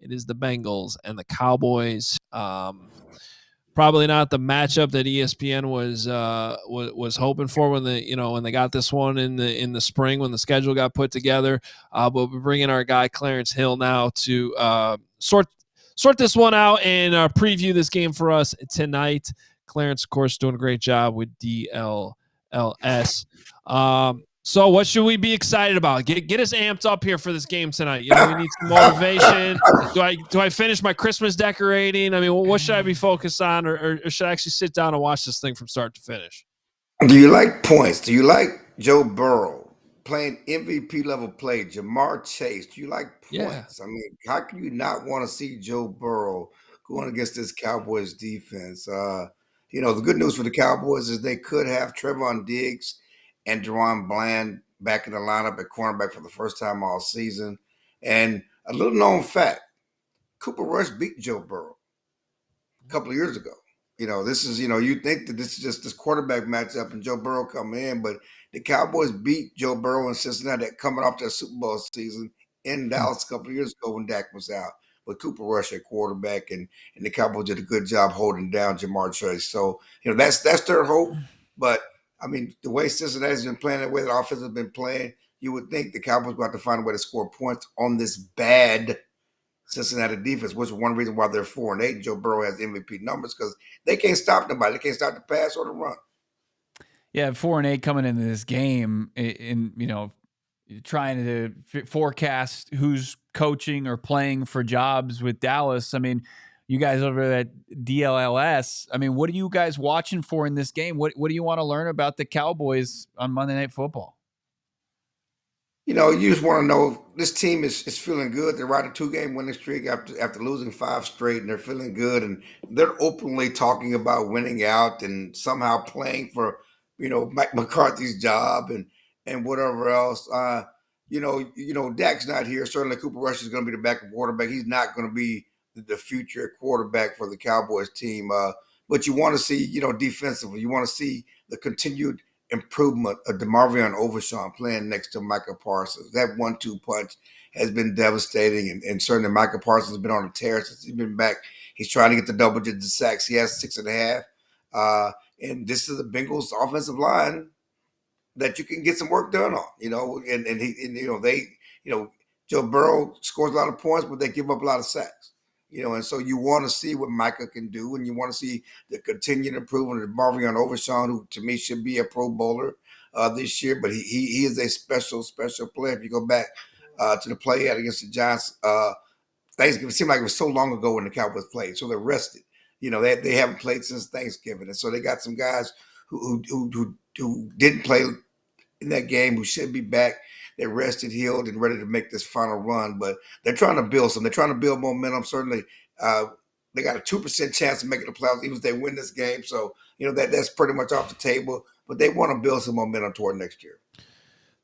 It is the Bengals and the Cowboys. Probably not the matchup that ESPN was hoping for when they got this one in the spring when the schedule got put together. But we're bringing our guy Clarence Hill now to sort this one out and preview this game for us tonight. Clarence, of course, doing a great job with DLLS. So what should we be excited about? Get us amped up here for this game tonight. We need some motivation. Do I finish my Christmas decorating? I mean, what should I be focused on, or should I actually sit down and watch this thing from start to finish? Do you like points? Do you like Joe Burrow playing MVP level play? Jamar Chase? Do you like points? Yeah. I mean, how can you not want to see Joe Burrow going against this Cowboys defense? The good news for the Cowboys is they could have Trevon Diggs and Deron Bland back in the lineup at cornerback for the first time all season. And a little known fact, Cooper Rush beat Joe Burrow a couple of years ago. This is, you think that this is just this quarterback matchup and Joe Burrow coming in, but the Cowboys beat Joe Burrow in Cincinnati coming off their Super Bowl season in Dallas a couple of years ago when Dak was out. But Cooper Rush at quarterback, and the Cowboys did a good job holding down Jamar Chase. So, that's their hope. But, I mean, the way Cincinnati's been playing, the way the offense has been playing, you would think the Cowboys would have to find a way to score points on this bad Cincinnati defense, which is one reason why they're 4-8 and Joe Burrow has MVP numbers, because they can't stop nobody. They can't stop the pass or the run. Yeah, 4-8 coming into this game, trying to forecast who's coaching or playing for jobs with Dallas. I mean, you guys over at DLLS, I mean, what are you guys watching for in this game? What do you want to learn about the Cowboys on Monday Night Football? You just want to know this team is feeling good. They're riding a 2-game winning streak after losing 5 straight, and they're feeling good. And they're openly talking about winning out and somehow playing for, Mike McCarthy's job and whatever else. Dak's not here. Certainly Cooper Rush is going to be the backup quarterback. He's not going to be the future quarterback for the Cowboys team. But you want to see, defensively, you want to see the continued improvement of DeMarvion Overshawn playing next to Micah Parsons. That 1-2 punch has been devastating, and certainly Micah Parsons has been on a tear since he's been back. He's trying to get the double-digit sacks. He has 6.5. And this is the Bengals offensive line that you can get some work done on, Joe Burrow scores a lot of points, but they give up a lot of sacks. And so you want to see what Micah can do, and you want to see the continued improvement of Marvion Overshawn, who to me should be a Pro Bowler this year, but he is a special player. If you go back to the play he had against the Giants, Thanksgiving, it seemed like it was so long ago when the Cowboys played, so they're rested. They haven't played since Thanksgiving, and so they got some guys who didn't play in that game who should be back. They're rested, healed, and ready to make this final run. But they're trying to build some. They're trying to build momentum. Certainly, they got a 2% chance of making the playoffs, even if they win this game. So, that's pretty much off the table. But they want to build some momentum toward next year.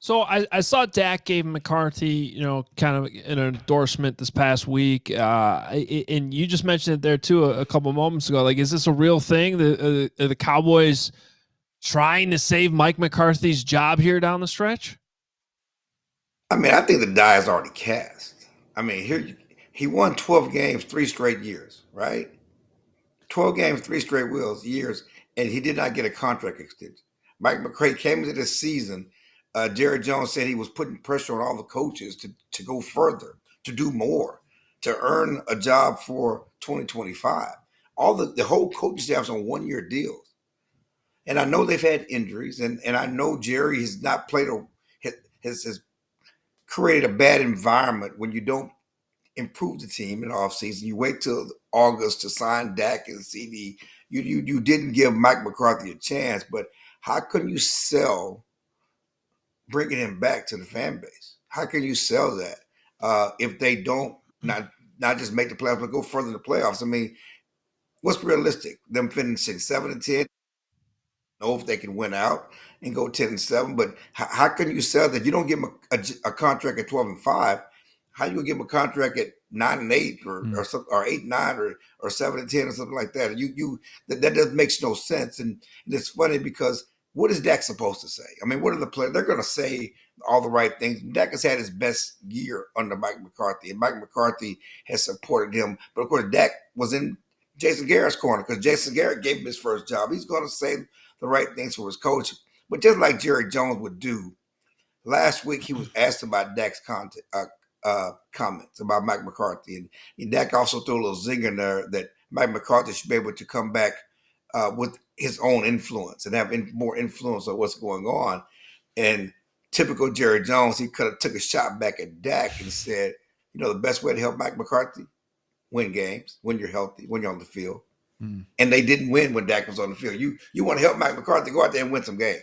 So I saw Dak gave McCarthy, kind of an endorsement this past week. And you just mentioned it there, too, a couple moments ago. Like, is this a real thing? The Cowboys trying to save Mike McCarthy's job here down the stretch? I mean, I think the die is already cast. I mean, he won 12 games 3 straight years, right? 12 games 3 straight years, and he did not get a contract extension. Mike McCarthy came into this season. Jerry Jones said he was putting pressure on all the coaches to go further, to do more, to earn a job for 2025. All the whole coaching staff's on 1-year deals. And I know they've had injuries, and I know Jerry has not played has created a bad environment when you don't improve the team in the offseason. You wait till August to sign Dak and CD. You didn't give Mike McCarthy a chance, but how can you sell bringing him back to the fan base? How can you sell that if they don't not just make the playoffs, but go further in the playoffs? I mean, what's realistic? Them finishing 7-10? Know if they can win out and go 10-7, but how can you sell that? You don't give him a contract at 12-5. How you gonna give him a contract at 9-8 or 8-9 or 7-10 or something like that? That makes no sense. And it's funny because what is Dak supposed to say? I mean, what are the players? They're going to say all the right things. Dak has had his best year under Mike McCarthy, and Mike McCarthy has supported him. But of course, Dak was in Jason Garrett's corner because Jason Garrett gave him his first job. He's going to say the right things for his coach. But just like Jerry Jones would do, last week he was asked about Dak's comments about Mike McCarthy. And Dak also threw a little zinger in there that Mike McCarthy should be able to come back with his own influence and have more influence on what's going on. And typical Jerry Jones, he could have took a shot back at Dak and said, the best way to help Mike McCarthy, win games, when you're healthy, when you're on the field. Mm. And they didn't win when Dak was on the field. You want to help Mike McCarthy, go out there and win some games.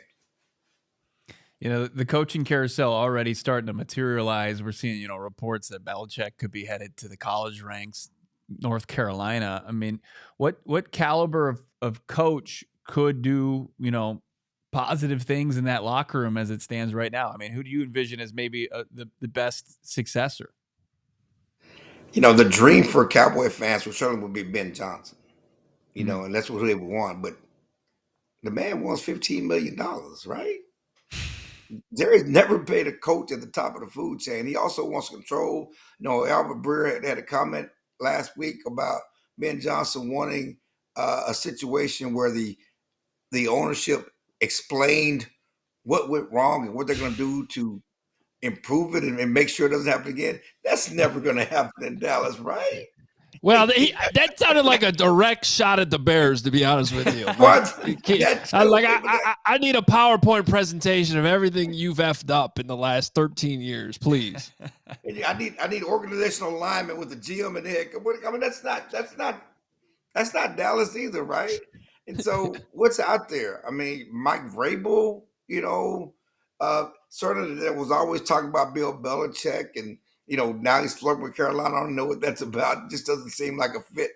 The coaching carousel already starting to materialize. We're seeing, reports that Belichick could be headed to the college ranks, North Carolina. I mean, what caliber of coach could do, positive things in that locker room as it stands right now? I mean, who do you envision as maybe the best successor? The dream for Cowboy fans would be Ben Johnson, and that's what they would want. But the man wants $15 million, right? Jerry's never paid a coach at the top of the food chain. He also wants control. Albert Breer had a comment last week about Ben Johnson wanting a situation where the ownership explained what went wrong and what they're going to do to improve it and make sure it doesn't happen again. That's never going to happen in Dallas, right? Well, that sounded like a direct shot at the Bears, to be honest with you. What? I need a PowerPoint presentation of everything you've effed up in the last 13 years, please. I need organizational alignment with the GM and the head. I mean, that's not Dallas either, right? And so what's out there? I mean, Mike Vrabel, certainly there was always talking about Bill Belichick, and now he's flirting with Carolina. I don't know what that's about. It just doesn't seem like a fit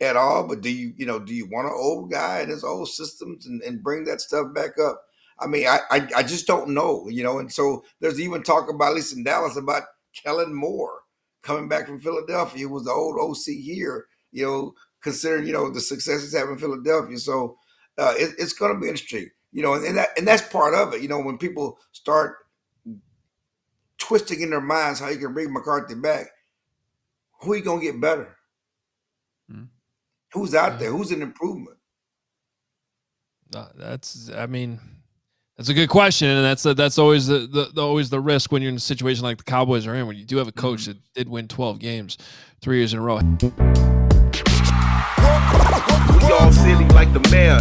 at all. But do you want an old guy and his old systems and bring that stuff back up? I mean, I just don't know, And so there's even talk about, at least in Dallas, about Kellen Moore coming back from Philadelphia. He was the old OC here, considering, the success he's having in Philadelphia. So it's going to be interesting, and that's part of it. When people start twisting in their minds how you can bring McCarthy back, who are you going to get better? Who's out there? Who's an improvement? That's a good question, and that's always the risk when you're in a situation like the Cowboys are in, when you do have a coach that did win 12 games 3 years in a row. We all silly like the mayor.